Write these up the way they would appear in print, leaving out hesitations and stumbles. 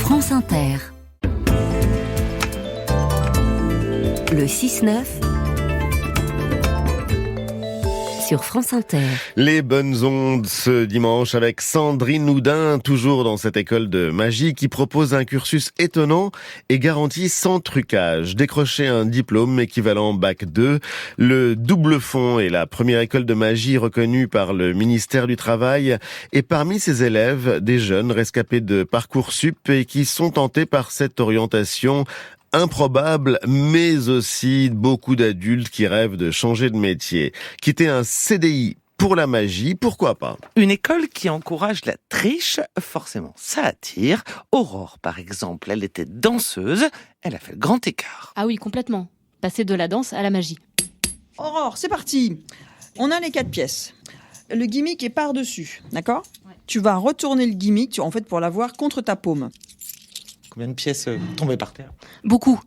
France Inter. Le 6-9 sur France Inter. Les bonnes ondes ce dimanche avec Sandrine Houdin, toujours dans cette école de magie qui propose un cursus étonnant et garanti sans trucage. Décrocher un diplôme équivalent Bac 2. Le Double Fond est la première école de magie reconnue par le ministère du Travail. Et parmi ses élèves, des jeunes rescapés de Parcoursup et qui sont tentés par cette orientation improbable, mais aussi beaucoup d'adultes qui rêvent de changer de métier. Quitter un CDI pour la magie, pourquoi pas? Une école qui encourage la triche, forcément, ça attire. Aurore, par exemple, elle était danseuse, elle a fait le grand écart. Ah oui, complètement. Passer de la danse à la magie. Aurore, c'est parti. On a les 4 pièces. Le gimmick est par-dessus, d'accord ? Ouais. Tu vas retourner le gimmick, en fait, pour l'avoir contre ta paume. Combien de pièces tombaient par terre ? Beaucoup.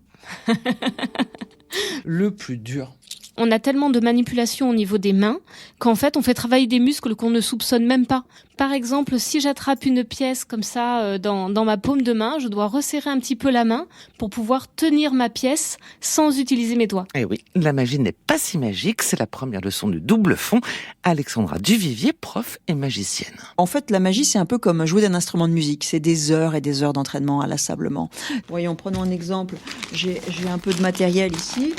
Le plus dur. On a tellement de manipulation au niveau des mains qu'en fait, on fait travailler des muscles qu'on ne soupçonne même pas. Par exemple, si j'attrape une pièce comme ça dans ma paume de main, je dois resserrer un petit peu la main pour pouvoir tenir ma pièce sans utiliser mes doigts. Eh oui, la magie n'est pas si magique, c'est la première leçon du Double Fond. Alexandra Duvivier, prof et magicienne. En fait, la magie, c'est un peu comme jouer d'un instrument de musique. C'est des heures et des heures d'entraînement inlassablement. Voyons, prenons un exemple. J'ai un peu de matériel ici.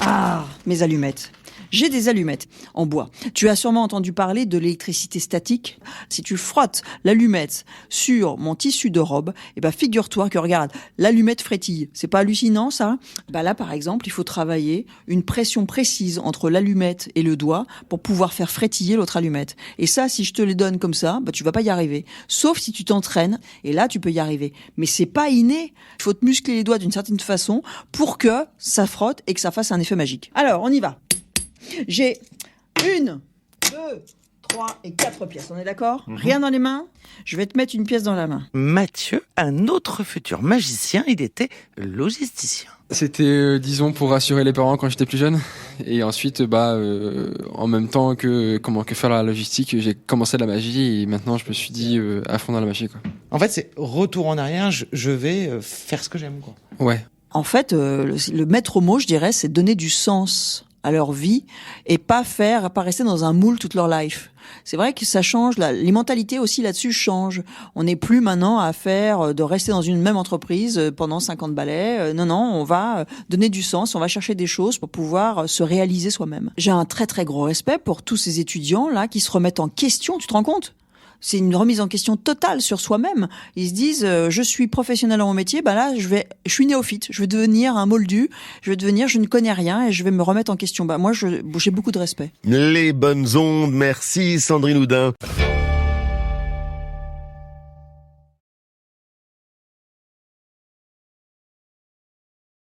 Ah, mes allumettes. J'ai des allumettes en bois. Tu as sûrement entendu parler de l'électricité statique. Si tu frottes l'allumette sur mon tissu de robe, figure-toi que regarde, l'allumette frétille. C'est pas hallucinant, ça ? Là, par exemple, il faut travailler une pression précise entre l'allumette et le doigt pour pouvoir faire frétiller l'autre allumette. Et ça, si je te les donne comme ça, tu vas pas y arriver. Sauf si tu t'entraînes, et là, tu peux y arriver. Mais c'est pas inné. Il faut te muscler les doigts d'une certaine façon pour que ça frotte et que ça fasse un effet magique. Alors, on y va. J'ai 1, 2, 3 et 4 pièces, on est d'accord ? Rien dans les mains ? Je vais te mettre une pièce dans la main. Mathieu, un autre futur magicien, il était logisticien. C'était, pour rassurer les parents quand j'étais plus jeune. Et ensuite, en même temps que faire la logistique, j'ai commencé la magie et maintenant je me suis dit à fond dans la magie, quoi. En fait, c'est retour en arrière, je vais faire ce que j'aime, quoi. Ouais. En fait, le maître mot, je dirais, c'est donner du sens à leur vie et pas rester dans un moule toute leur life. C'est vrai que ça change, les mentalités aussi là-dessus changent. On n'est plus maintenant à de rester dans une même entreprise pendant 50 balais. Non, on va donner du sens, on va chercher des choses pour pouvoir se réaliser soi-même. J'ai un très très gros respect pour tous ces étudiants là qui se remettent en question, tu te rends compte ? C'est une remise en question totale sur soi-même. Ils se disent, je suis professionnel dans mon métier, là, je suis néophyte, je vais devenir un moldu, je ne connais rien et je vais me remettre en question. Moi, j'ai beaucoup de respect. Les bonnes ondes, merci Sandrine Houdin.